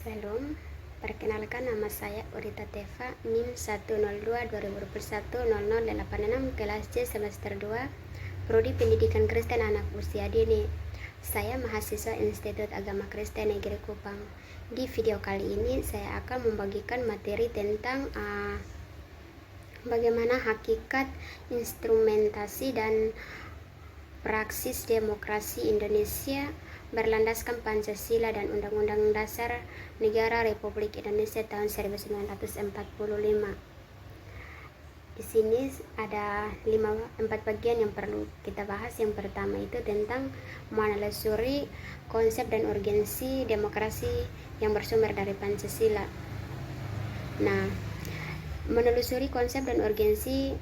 Salam, perkenalkan nama saya Urita Teva, NIM 102-2021-0086, kelas C semester 2, Prodi Pendidikan Kristen Anak Usia Dini. Saya mahasiswa Institut Agama Kristen Negeri Kupang. Di video kali ini saya akan membagikan materi tentang bagaimana hakikat, instrumentasi, dan praksis demokrasi Indonesia berlandaskan Pancasila dan Undang-Undang Dasar Negara Republik Indonesia tahun 1945. Di sini ada 4 bagian yang perlu kita bahas. Yang pertama itu tentang menelusuri konsep dan urgensi demokrasi yang bersumber dari Pancasila. Nah, menelusuri konsep dan urgensi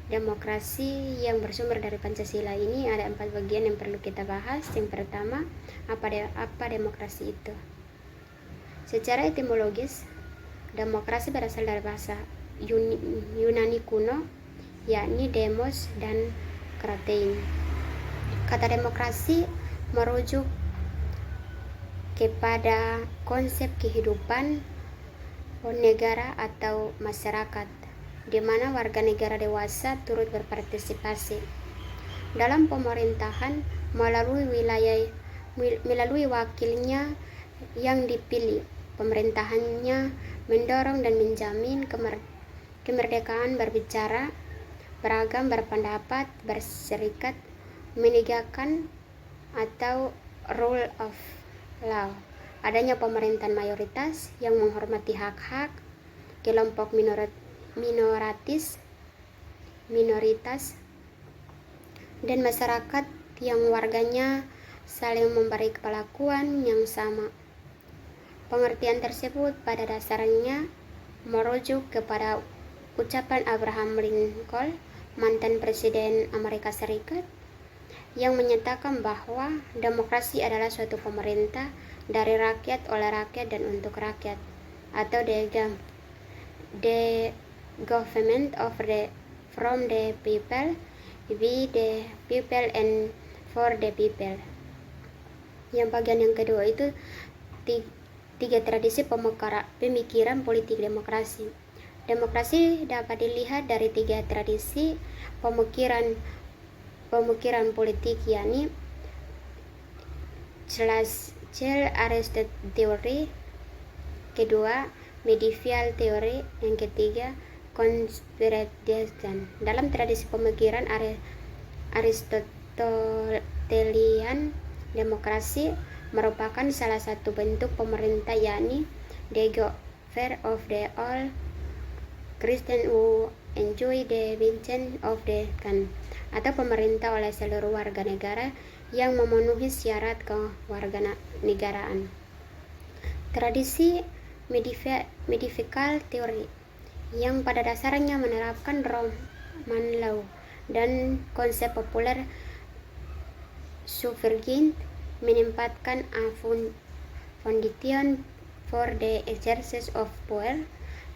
demokrasi yang bersumber dari Pancasila ini ada 4 bagian yang perlu kita bahas. Yang pertama, apa demokrasi itu? Secara etimologis, demokrasi berasal dari bahasa Yunani kuno, yakni demos dan kratein. Kata demokrasi merujuk kepada konsep kehidupan negara atau masyarakat, di mana warga negara dewasa turut berpartisipasi dalam pemerintahan melalui wakilnya yang dipilih. Pemerintahannya mendorong dan menjamin kemerdekaan berbicara, beragam, berpendapat, berserikat, menegakkan atau rule of law. Adanya pemerintahan mayoritas yang menghormati hak-hak kelompok minoritas dan masyarakat yang warganya saling memberi perlakuan yang sama. Pengertian tersebut pada dasarnya merujuk kepada ucapan Abraham Lincoln, mantan Presiden Amerika Serikat, yang menyatakan bahwa demokrasi adalah suatu pemerintah dari rakyat, oleh rakyat, dan untuk rakyat, atau the government from the people, by the people, and for the people. Yang bagian yang kedua itu tiga tradisi pemikiran politik demokrasi. Demokrasi dapat dilihat dari 3 tradisi pemikiran politik, yakni Aristotle teori, kedua medieval teori, yang ketiga conspirationism. Dalam tradisi pemikiran Aristotelian, demokrasi merupakan salah satu bentuk pemerintah, yakni the government of the all Christian who enjoy the benefits of the can, atau pemerintah oleh seluruh warga negara yang memenuhi syarat kewarganegaraan. Tradisi medieval teori yang pada dasarnya menerapkan Roman law dan konsep populer suffragette, menempatkan a foundation for the exercise of power,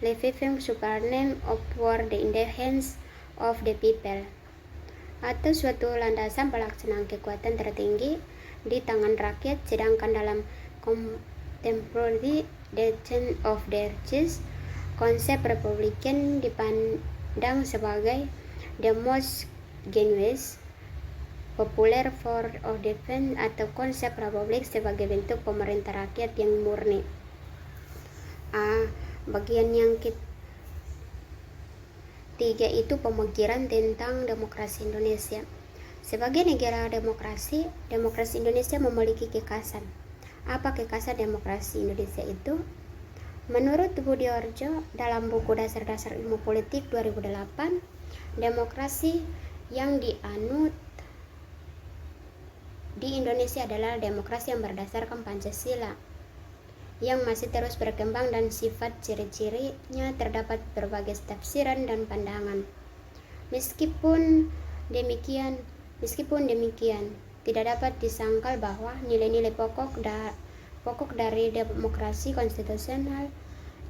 leaving supreme for the independence of the people, atau suatu landasan pelaksanaan kekuatan tertinggi di tangan rakyat. Sedangkan dalam contemporary design of the church, konsep republikan dipandang sebagai the most genuine popular form of defense, atau konsep republik sebagai bentuk pemerintah rakyat yang murni. Bagian yang ketiga itu pemikiran tentang demokrasi Indonesia. Sebagai negara demokrasi Indonesia memiliki kekhasan. Apa kekhasan demokrasi Indonesia itu? Menurut Budiarjo dalam buku Dasar-Dasar Ilmu Politik 2008, demokrasi yang dianut di Indonesia adalah demokrasi yang berdasarkan Pancasila, yang masih terus berkembang, dan sifat ciri-cirinya terdapat berbagai tafsiran dan pandangan. Meskipun demikian, tidak dapat disangkal bahwa nilai-nilai pokok dari demokrasi konstitusional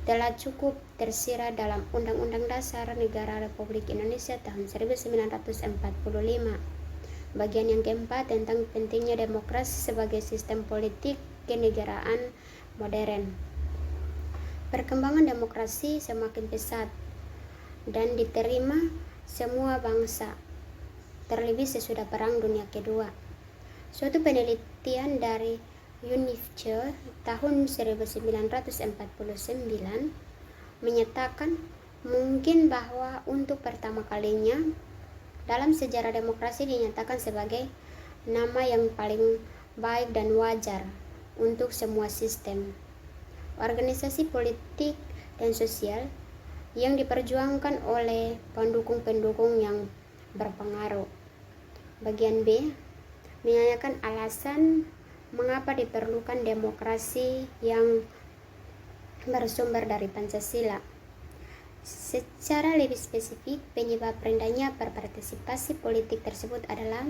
telah cukup tersirat dalam Undang-Undang Dasar Negara Republik Indonesia tahun 1945. Bagian yang keempat tentang pentingnya demokrasi sebagai sistem politik kenegaraan modern. Perkembangan demokrasi semakin pesat dan diterima semua bangsa, terlebih sesudah Perang Dunia Kedua. Suatu penelitian dari UNIFCE tahun 1949 menyatakan mungkin bahwa untuk pertama kalinya dalam sejarah demokrasi dinyatakan sebagai nama yang paling baik dan wajar untuk semua sistem, organisasi politik dan sosial yang diperjuangkan oleh pendukung-pendukung yang berpengaruh. Bagian B menanyakan alasan mengapa diperlukan demokrasi yang bersumber dari Pancasila. Secara lebih spesifik, penyebab rendahnya berpartisipasi politik tersebut adalah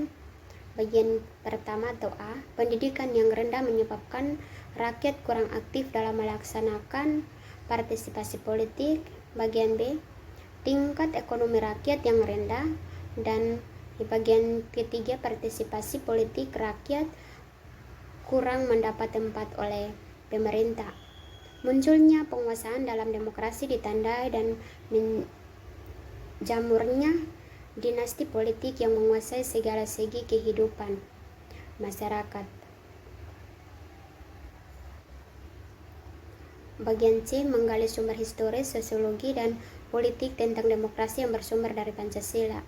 bagian pertama atau A, pendidikan yang rendah menyebabkan rakyat kurang aktif dalam melaksanakan partisipasi politik. Bagian B, tingkat ekonomi rakyat yang rendah. Dan di bagian ketiga, partisipasi politik rakyat kurang mendapat tempat oleh pemerintah. Munculnya penguasaan dalam demokrasi ditandai dan menjamurnya dinasti politik yang menguasai segala segi kehidupan masyarakat. Bagian C menggali sumber historis, sosiologi, dan politik tentang demokrasi yang bersumber dari Pancasila.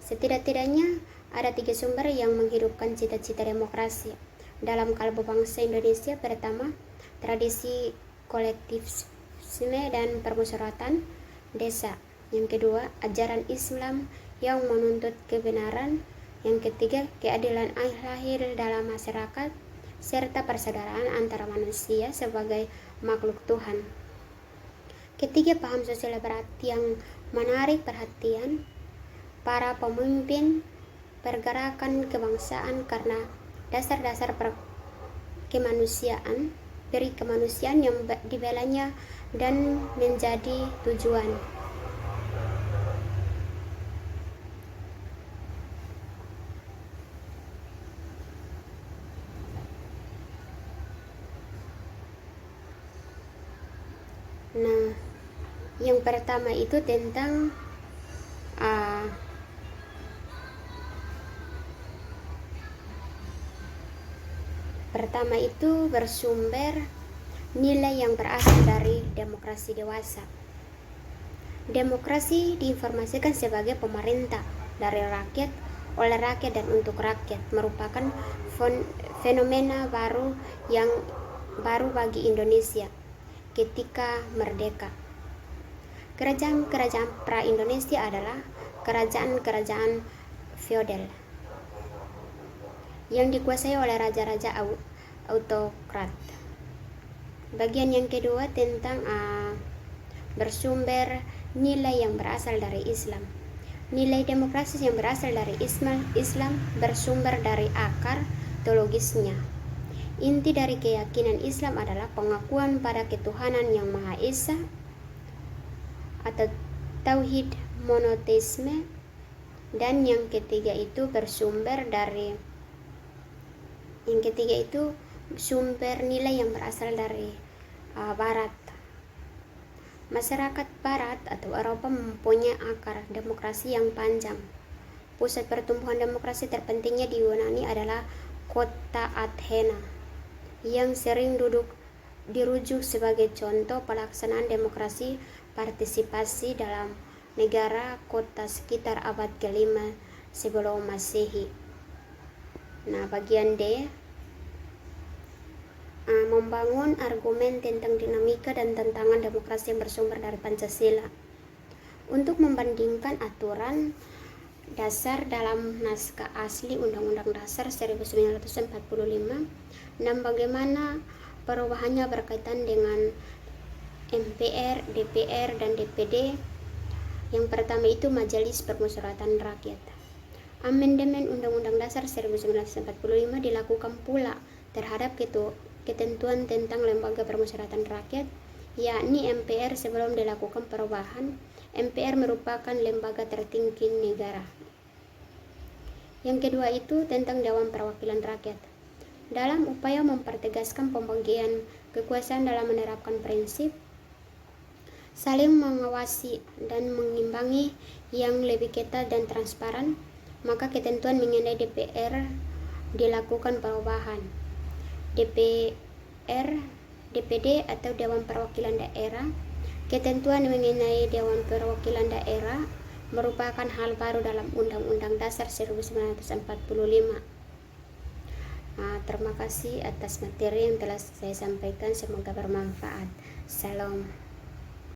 Setidak-tidaknya ada 3 sumber yang menghidupkan cita-cita demokrasi dalam kalbu bangsa Indonesia. Pertama, tradisi kolektivisme dan permusyawaratan desa. Yang kedua, ajaran Islam yang menuntut kebenaran. Yang ketiga, keadilan lahir dalam masyarakat serta persaudaraan antara manusia sebagai makhluk Tuhan. Ketiga paham sosial berat yang menarik perhatian para pemimpin pergerakan kebangsaan karena dasar-dasar kemanusiaan yang dibelanya dan menjadi tujuan. Nah, yang pertama itu tentang bersumber nilai yang berasal dari demokrasi dewasa. Demokrasi diinformasikan sebagai pemerintah dari rakyat, oleh rakyat, dan untuk rakyat, merupakan fenomena baru bagi Indonesia ketika merdeka. Kerajaan-kerajaan pra-Indonesia adalah kerajaan-kerajaan feodal yang dikuasai oleh raja-raja autokrat. Bagian yang kedua tentang bersumber nilai yang berasal dari Islam. Nilai demokrasi yang berasal dari Islam bersumber dari akar teologisnya. Inti dari keyakinan Islam adalah pengakuan pada ketuhanan yang Maha Esa atau tauhid monoteisme. Dan yang ketiga itu sumber nilai yang berasal dari Barat. Masyarakat Barat atau Eropa mempunyai akar demokrasi yang panjang. Pusat pertumbuhan demokrasi terpentingnya di Yunani adalah kota Athena, yang sering dirujuk sebagai contoh pelaksanaan demokrasi partisipasi dalam negara kota sekitar abad ke-5 sebelum Masehi. Nah, bagian D membangun argumen tentang dinamika dan tantangan demokrasi yang bersumber dari Pancasila untuk membandingkan aturan dasar dalam naskah asli Undang-Undang Dasar 1945 dan bagaimana perubahannya berkaitan dengan MPR, DPR, dan DPD. Yang pertama itu Majelis Permusyawaratan Rakyat. Amandemen Undang-Undang Dasar 1945 dilakukan pula terhadap ketentuan tentang lembaga permusyawaratan rakyat, yakni MPR. Sebelum dilakukan perubahan, MPR merupakan lembaga tertinggi negara. Yang kedua itu tentang Dewan Perwakilan Rakyat. Dalam upaya mempertegaskan pembagian kekuasaan dalam menerapkan prinsip saling mengawasi dan mengimbangi yang lebih ketat dan transparan, maka ketentuan mengenai DPR dilakukan perubahan. DPR, DPD atau Dewan Perwakilan Daerah. Ketentuan mengenai Dewan Perwakilan Daerah merupakan hal baru dalam Undang-Undang Dasar 1945. Terima kasih atas materi yang telah saya sampaikan, semoga bermanfaat. Salam.